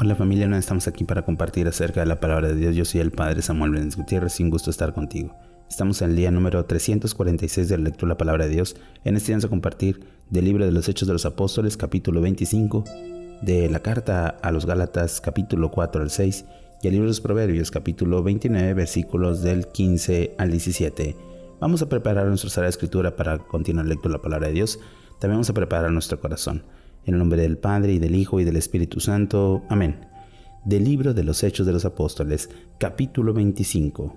Hola familia, no estamos aquí para compartir acerca de la palabra de Dios. Yo soy el Padre Samuel Benes Gutiérrez, sin gusto estar contigo. Estamos en el día número 346 de la lectura de la palabra de Dios. En este día vamos a compartir del libro de los Hechos de los Apóstoles, capítulo 25, de la carta a los Gálatas, capítulo 4 al 6, y el libro de los Proverbios, capítulo 29, versículos del 15 al 17. Vamos a preparar nuestra sala de escritura para continuar la lectura de la palabra de Dios. También vamos a preparar nuestro corazón. En el nombre del Padre, y del Hijo, y del Espíritu Santo. Amén. Del libro de los Hechos de los Apóstoles, capítulo 25.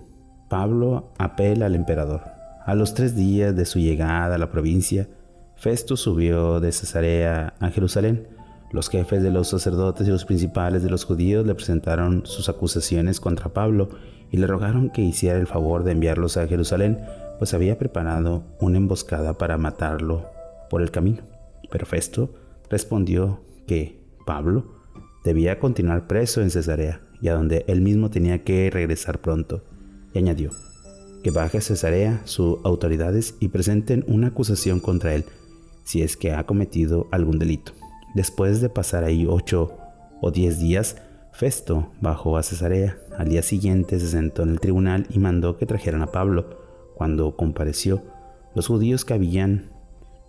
Pablo apela al emperador. A los 3 días de su llegada a la provincia, Festo subió de Cesarea a Jerusalén. Los jefes de los sacerdotes y los principales de los judíos le presentaron sus acusaciones contra Pablo y le rogaron que hiciera el favor de enviarlos a Jerusalén, pues había preparado una emboscada para matarlo por el camino. Pero Festo respondió que Pablo debía continuar preso en Cesarea y a donde él mismo tenía que regresar pronto, y añadió que baje a Cesarea sus autoridades y presenten una acusación contra él si es que ha cometido algún delito. Después de pasar ahí 8 o 10 días, Festo bajó a Cesarea. Al día siguiente se sentó en el tribunal y mandó que trajeran a Pablo. Cuando compareció, los judíos que habían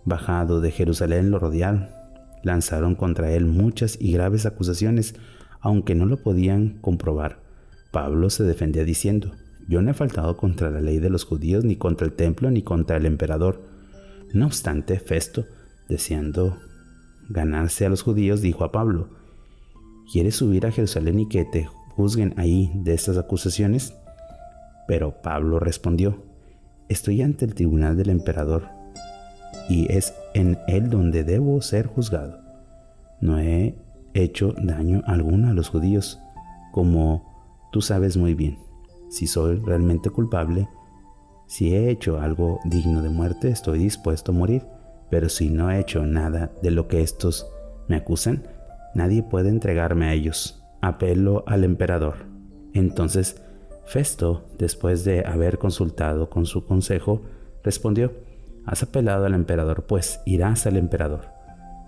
bajado de Jerusalén lo rodearon. Lanzaron contra él muchas y graves acusaciones, aunque no lo podían comprobar. Pablo se defendía diciendo: yo no he faltado contra la ley de los judíos, ni contra el templo, ni contra el emperador. No obstante, Festo, deseando ganarse a los judíos, dijo a Pablo: ¿quieres subir a Jerusalén y que te juzguen ahí de estas acusaciones? Pero Pablo respondió: estoy ante el tribunal del emperador, y es en él donde debo ser juzgado. No he hecho daño alguno a los judíos, como tú sabes muy bien. Si soy realmente culpable, si he hecho algo digno de muerte, estoy dispuesto a morir. Pero si no he hecho nada de lo que estos me acusan, nadie puede entregarme a ellos. Apelo al emperador. Entonces Festo, después de haber consultado con su consejo, respondió: has apelado al emperador, pues irás al emperador.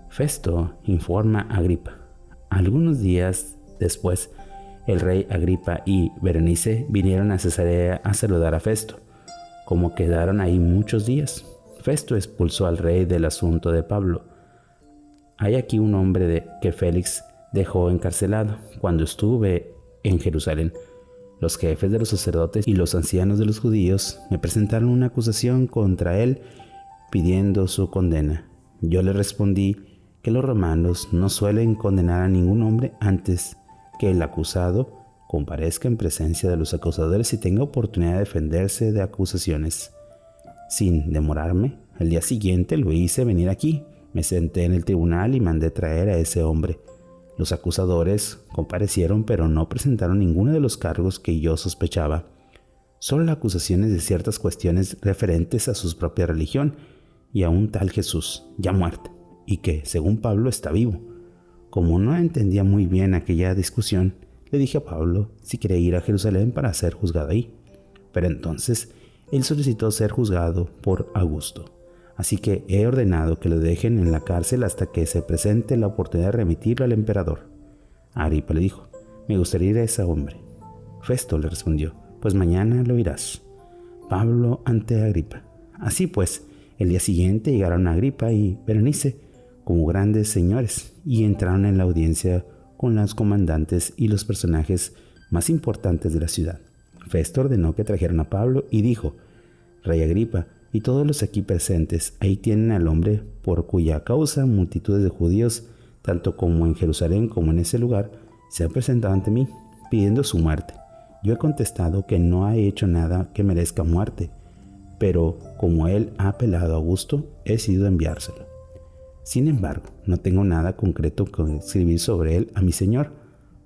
Festo informa a Agripa. Algunos días después, el rey Agripa y Berenice vinieron a Cesarea a saludar a Festo. Como quedaron ahí muchos días, Festo expulsó al rey del asunto de Pablo. Hay aquí un hombre que Félix dejó encarcelado cuando estuve en Jerusalén. Los jefes de los sacerdotes y los ancianos de los judíos me presentaron una acusación contra él pidiendo su condena. Yo le respondí que los romanos no suelen condenar a ningún hombre antes que el acusado comparezca en presencia de los acusadores y tenga oportunidad de defenderse de acusaciones. Sin demorarme, al día siguiente lo hice venir aquí. Me senté en el tribunal y mandé traer a ese hombre. Los acusadores comparecieron, pero no presentaron ninguno de los cargos que yo sospechaba. Solo acusaciones de ciertas cuestiones referentes a su propia religión y a un tal Jesús, ya muerto, y que, según Pablo, está vivo. Como no entendía muy bien aquella discusión, le dije a Pablo si quería ir a Jerusalén para ser juzgado ahí. Pero entonces él solicitó ser juzgado por Augusto. Así que he ordenado que lo dejen en la cárcel hasta que se presente la oportunidad de remitirlo al emperador. Agripa le dijo: me gustaría ir a ese hombre. Festo le respondió: pues mañana lo irás. Pablo ante Agripa. Así pues, el día siguiente llegaron Agripa y Berenice como grandes señores y entraron en la audiencia con los comandantes y los personajes más importantes de la ciudad. Festo ordenó que trajeran a Pablo y dijo: Rey Agripa y todos los aquí presentes, ahí tienen al hombre por cuya causa multitudes de judíos, tanto como en Jerusalén como en ese lugar, se han presentado ante mí, pidiendo su muerte. Yo he contestado que no ha hecho nada que merezca muerte, pero como él ha apelado a Augusto, he decidido enviárselo. Sin embargo, no tengo nada concreto que escribir sobre él a mi señor,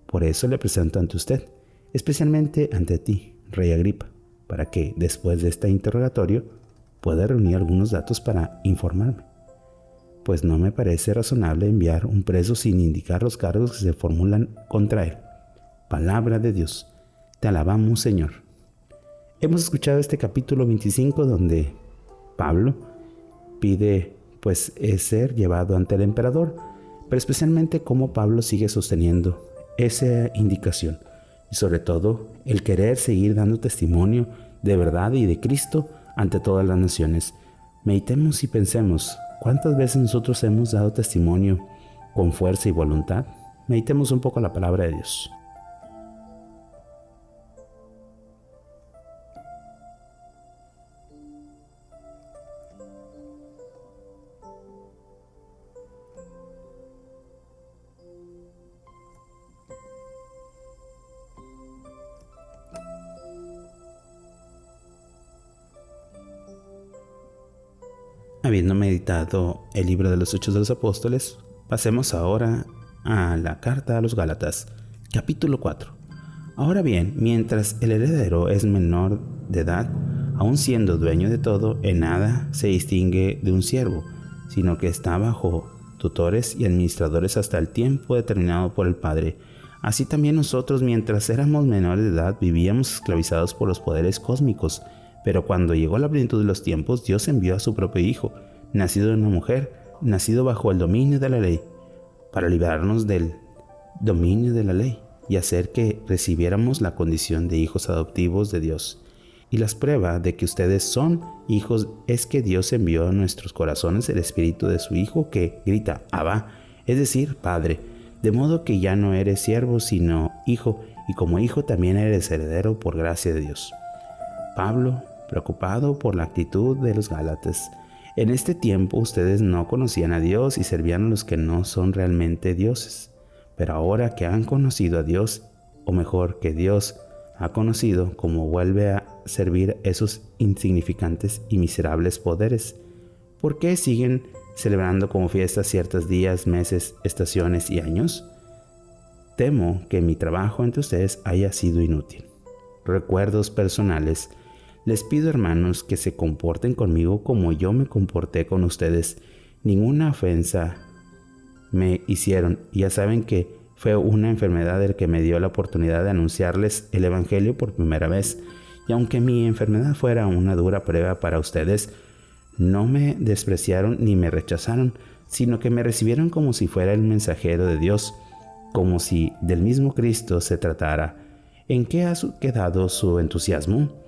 por eso le presento ante usted, especialmente ante ti, Rey Agripa, para que, después de este interrogatorio, pueda reunir algunos datos para informarme, pues no me parece razonable enviar un preso sin indicar los cargos que se formulan contra él. Palabra de Dios. Te alabamos, Señor. Hemos escuchado este capítulo 25 donde Pablo pide ser llevado ante el emperador, pero especialmente cómo Pablo sigue sosteniendo esa indicación y sobre todo el querer seguir dando testimonio de verdad y de Cristo ante todas las naciones. Meditemos y pensemos, ¿cuántas veces nosotros hemos dado testimonio con fuerza y voluntad? Meditemos un poco la palabra de Dios. Habiendo meditado el libro de los Hechos de los Apóstoles, pasemos ahora a la carta a los Gálatas, capítulo 4. Ahora bien, mientras el heredero es menor de edad, aun siendo dueño de todo, en nada se distingue de un siervo, sino que está bajo tutores y administradores hasta el tiempo determinado por el Padre. Así también nosotros, mientras éramos menores de edad, vivíamos esclavizados por los poderes cósmicos. Pero cuando llegó la plenitud de los tiempos, Dios envió a su propio Hijo, nacido de una mujer, nacido bajo el dominio de la ley, para librarnos del dominio de la ley y hacer que recibiéramos la condición de hijos adoptivos de Dios. Y la prueba de que ustedes son hijos es que Dios envió a nuestros corazones el espíritu de su Hijo que grita, Abba, es decir, Padre. De modo que ya no eres siervo, sino hijo, y como hijo también eres heredero por gracia de Dios. Pablo, preocupado por la actitud de los Gálatas. En este tiempo ustedes no conocían a Dios y servían a los que no son realmente dioses. Pero ahora que han conocido a Dios, o mejor que Dios ha conocido, como vuelve a servir esos insignificantes y miserables poderes, ¿por qué siguen celebrando como fiestas ciertos días, meses, estaciones y años? Temo que mi trabajo entre ustedes haya sido inútil. Recuerdos personales. Les pido, hermanos, que se comporten conmigo como yo me comporté con ustedes. Ninguna ofensa me hicieron. Ya saben que fue una enfermedad el que me dio la oportunidad de anunciarles el Evangelio por primera vez. Y aunque mi enfermedad fuera una dura prueba para ustedes, no me despreciaron ni me rechazaron, sino que me recibieron como si fuera el mensajero de Dios, como si del mismo Cristo se tratara. ¿En qué ha quedado su entusiasmo?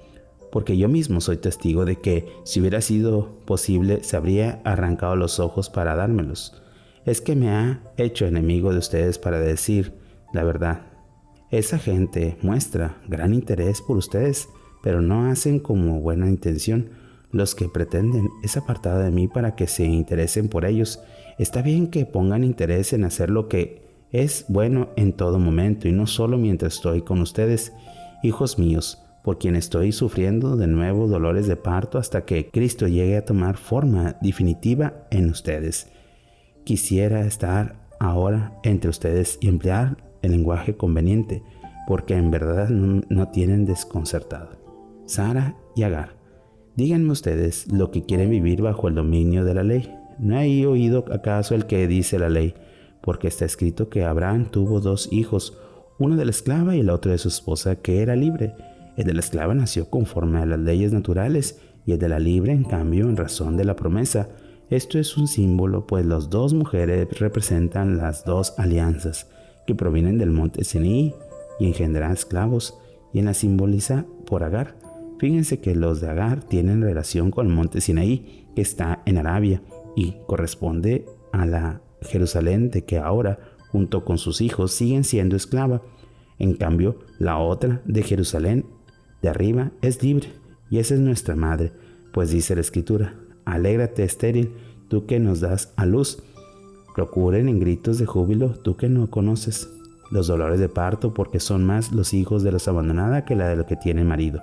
Porque yo mismo soy testigo de que, si hubiera sido posible, se habría arrancado los ojos para dármelos. Es que me ha hecho enemigo de ustedes para decir la verdad. Esa gente muestra gran interés por ustedes, pero no hacen como buena intención. Los que pretenden es apartado de mí para que se interesen por ellos. Está bien que pongan interés en hacer lo que es bueno en todo momento y no solo mientras estoy con ustedes, hijos míos, por quien estoy sufriendo de nuevo dolores de parto hasta que Cristo llegue a tomar forma definitiva en ustedes. Quisiera estar ahora entre ustedes y emplear el lenguaje conveniente, porque en verdad no tienen desconcertado. Sara y Agar, díganme ustedes lo que quieren vivir bajo el dominio de la ley. ¿No hay oído acaso el que dice la ley? Porque está escrito que Abraham tuvo 2 hijos, uno de la esclava y el otro de su esposa, que era libre. El de la esclava nació conforme a las leyes naturales y el de la libre, en cambio, en razón de la promesa. Esto es un símbolo, pues las 2 mujeres representan las 2 alianzas que provienen del monte Sinaí y engendran esclavos, y en la simboliza por Agar. Fíjense que los de Agar tienen relación con el monte Sinaí, que está en Arabia, y corresponde a la Jerusalén de que ahora, junto con sus hijos, siguen siendo esclava. En cambio, la otra de Jerusalén de arriba es libre, y esa es nuestra madre, pues dice la Escritura, alégrate estéril, tú que nos das a luz, procuren en gritos de júbilo, tú que no conoces los dolores de parto, porque son más los hijos de los abandonadas que la de los que tienen marido.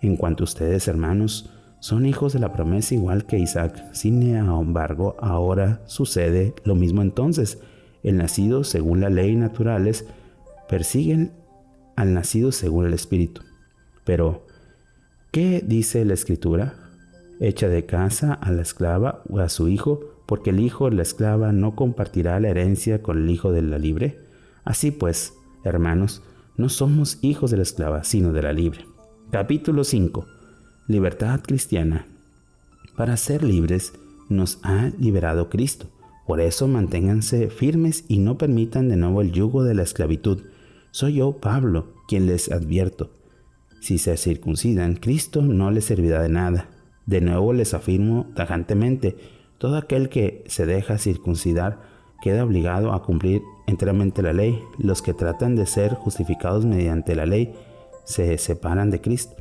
En cuanto a ustedes, hermanos, son hijos de la promesa igual que Isaac. Sin embargo, ahora sucede lo mismo entonces. El nacido según la ley naturales persiguen al nacido según el Espíritu. Pero, ¿qué dice la Escritura? Echa de casa a la esclava o a su hijo, porque el hijo de la esclava no compartirá la herencia con el hijo de la libre. Así pues, hermanos, no somos hijos de la esclava, sino de la libre. Capítulo 5. Libertad cristiana. Para ser libres nos ha liberado Cristo. Por eso manténganse firmes y no permitan de nuevo el yugo de la esclavitud. Soy yo, Pablo, quien les advierto. Si se circuncidan, Cristo no les servirá de nada. De nuevo les afirmo tajantemente, todo aquel que se deja circuncidar queda obligado a cumplir enteramente la ley. Los que tratan de ser justificados mediante la ley se separan de Cristo.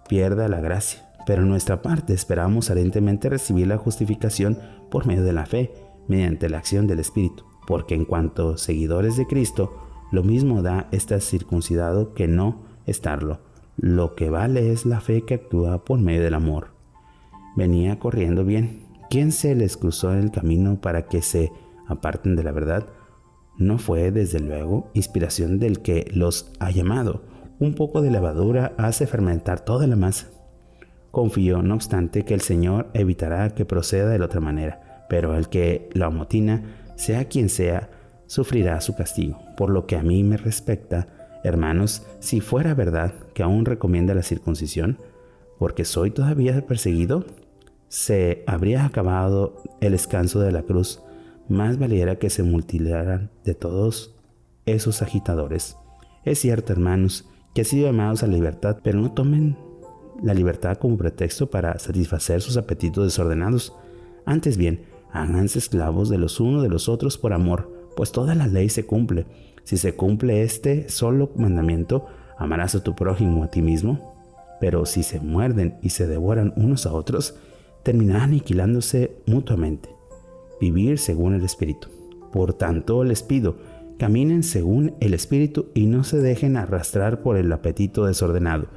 Pierda la gracia. Pero en nuestra parte esperamos ardientemente recibir la justificación por medio de la fe, mediante la acción del Espíritu. Porque en cuanto seguidores de Cristo, lo mismo da estar circuncidado que no estarlo. Lo que vale es la fe que actúa por medio del amor. Venía corriendo bien. ¿Quién se les cruzó en el camino para que se aparten de la verdad? No fue, desde luego, inspiración del que los ha llamado. Un poco de levadura hace fermentar toda la masa. Confío, no obstante, que el Señor evitará que proceda de la otra manera, pero el que lo amotina, sea quien sea, sufrirá su castigo. Por lo que a mí me respecta, hermanos, si fuera verdad que aún recomienda la circuncisión, porque soy todavía perseguido, se habría acabado el descanso de la cruz. Más valiera que se mutilaran de todos esos agitadores. Es cierto, hermanos, que han sido llamados a la libertad, pero no tomen la libertad como pretexto para satisfacer sus apetitos desordenados. Antes bien, háganse esclavos de los unos de los otros por amor, pues toda la ley se cumple. Si se cumple este solo mandamiento, amarás a tu prójimo a ti mismo. Pero si se muerden y se devoran unos a otros, terminarán aniquilándose mutuamente. Vivir según el Espíritu. Por tanto, les pido, caminen según el Espíritu y no se dejen arrastrar por el apetito desordenado,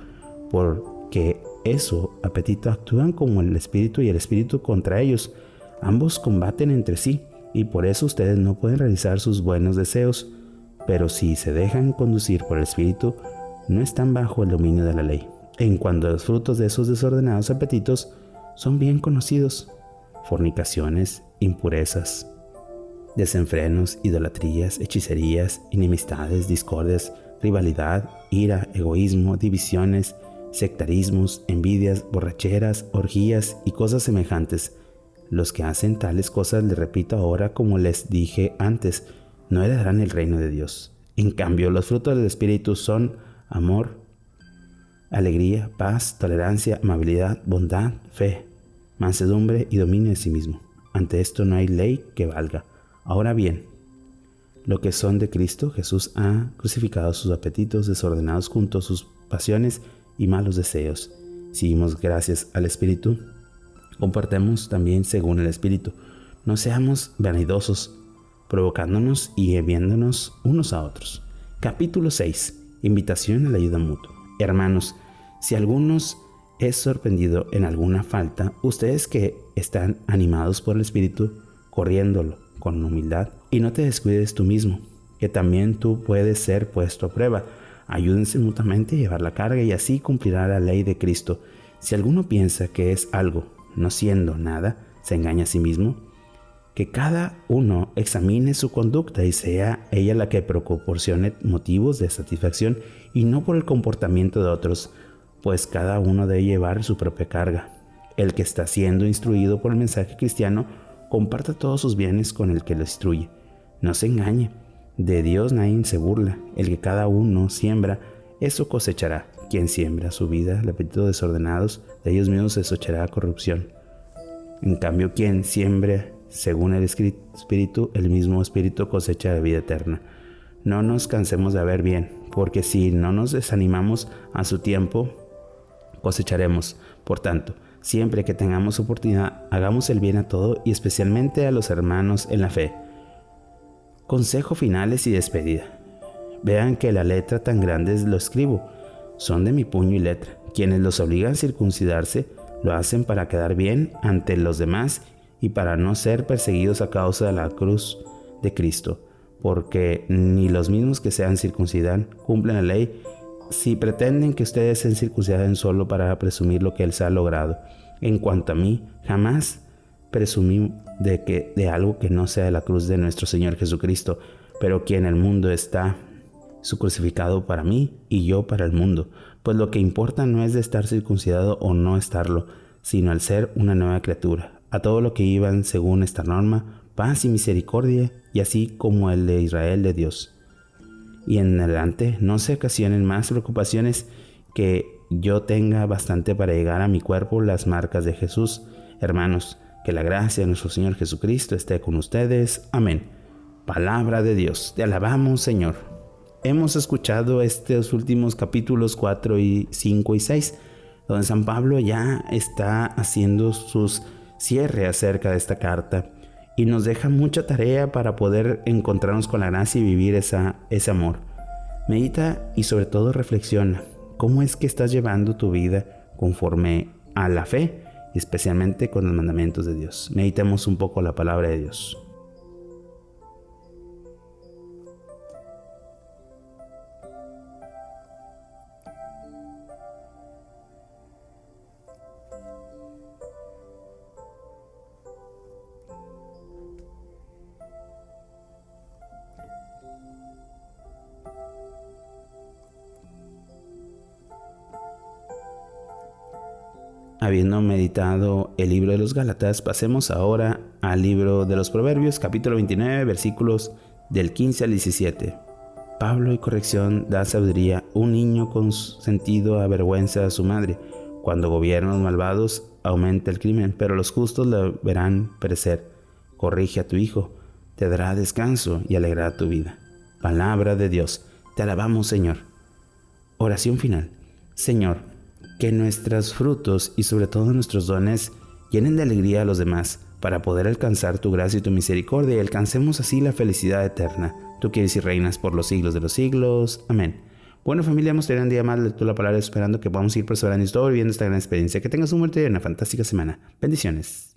porque esos apetitos actúan como el Espíritu y el Espíritu contra ellos. Ambos combaten entre sí y por eso ustedes no pueden realizar sus buenos deseos. Pero si se dejan conducir por el Espíritu, no están bajo el dominio de la ley. En cuanto a los frutos de esos desordenados apetitos, son bien conocidos: fornicaciones, impurezas, desenfrenos, idolatrías, hechicerías, enemistades, discordias, rivalidad, ira, egoísmo, divisiones, sectarismos, envidias, borracheras, orgías y cosas semejantes. Los que hacen tales cosas, les repito ahora como les dije antes, no heredarán el reino de Dios. En cambio, los frutos del Espíritu son amor, alegría, paz, tolerancia, amabilidad, bondad, fe, mansedumbre y dominio de sí mismo. Ante esto no hay ley que valga. Ahora bien, lo que son de Cristo, Jesús ha crucificado sus apetitos desordenados junto a sus pasiones y malos deseos. Si dimos gracias al Espíritu, comportemos también según el Espíritu. No seamos vanidosos, provocándonos y enviándonos unos a otros. Capítulo 6. Invitación a la ayuda mutua. Hermanos, si algunos es sorprendido en alguna falta, ustedes que están animados por el Espíritu, corriéndolo con humildad, y no te descuides tú mismo, que también tú puedes ser puesto a prueba. Ayúdense mutuamente a llevar la carga y así cumplirá la ley de Cristo. Si alguno piensa que es algo, no siendo nada, se engaña a sí mismo. Que cada uno examine su conducta y sea ella la que proporcione motivos de satisfacción y no por el comportamiento de otros, pues cada uno debe llevar su propia carga. El que está siendo instruido por el mensaje cristiano, comparta todos sus bienes con el que lo instruye. No se engañe, de Dios nadie se burla. El que cada uno siembra, eso cosechará. Quien siembra su vida, el apetito desordenados, de ellos mismos se cosechará corrupción. En cambio, quien siembra según el Espíritu, el mismo Espíritu cosecha la vida eterna. No nos cansemos de hacer bien, porque si no nos desanimamos a su tiempo, cosecharemos. Por tanto, siempre que tengamos oportunidad, hagamos el bien a todo y especialmente a los hermanos en la fe. Consejo finales y despedida. Vean que la letra tan grande lo escribo. Son de mi puño y letra. Quienes los obligan a circuncidarse, lo hacen para quedar bien ante los demás y para no ser perseguidos a causa de la cruz de Cristo. Porque ni los mismos que sean circuncidan cumplen la ley, si pretenden que ustedes se circunciden solo para presumir lo que Él se ha logrado. En cuanto a mí, jamás presumí de algo que no sea de la cruz de nuestro Señor Jesucristo, pero quien el mundo está su crucificado para mí y yo para el mundo. Pues lo que importa no es de estar circuncidado o no estarlo, sino el ser una nueva criatura. A todo lo que iban según esta norma, paz y misericordia, y así como el de Israel de Dios. Y en adelante no se ocasionen más preocupaciones, que yo tenga bastante para llegar a mi cuerpo las marcas de Jesús. Hermanos, que la gracia de nuestro Señor Jesucristo esté con ustedes. Amén. Palabra de Dios. Te alabamos, Señor. Hemos escuchado estos últimos capítulos 4 y 5 y 6, donde San Pablo ya está haciendo sus cierres acerca de esta carta y nos deja mucha tarea para poder encontrarnos con la gracia y vivir ese amor. Medita y sobre todo reflexiona cómo es que estás llevando tu vida conforme a la fe, especialmente con los mandamientos de Dios. Meditemos un poco la palabra de Dios. Habiendo meditado el libro de los Gálatas, pasemos ahora al libro de los Proverbios, capítulo 29, versículos del 15 al 17. Pablo y corrección da sabiduría. Un niño consentido avergüenza a su madre. Cuando gobiernan los malvados, aumenta el crimen, pero los justos lo verán perecer. Corrige a tu hijo, te dará descanso y alegrará tu vida. Palabra de Dios. Te alabamos, Señor. Oración final. Señor, que nuestros frutos y sobre todo nuestros dones llenen de alegría a los demás para poder alcanzar tu gracia y tu misericordia y alcancemos así la felicidad eterna. Tú quieres y reinas por los siglos de los siglos. Amén. Bueno, familia, hemos tenido un día más de lectura de la palabra, esperando que podamos ir perseverando y todo viviendo esta gran experiencia. Que tengas un buen día y una fantástica semana. Bendiciones.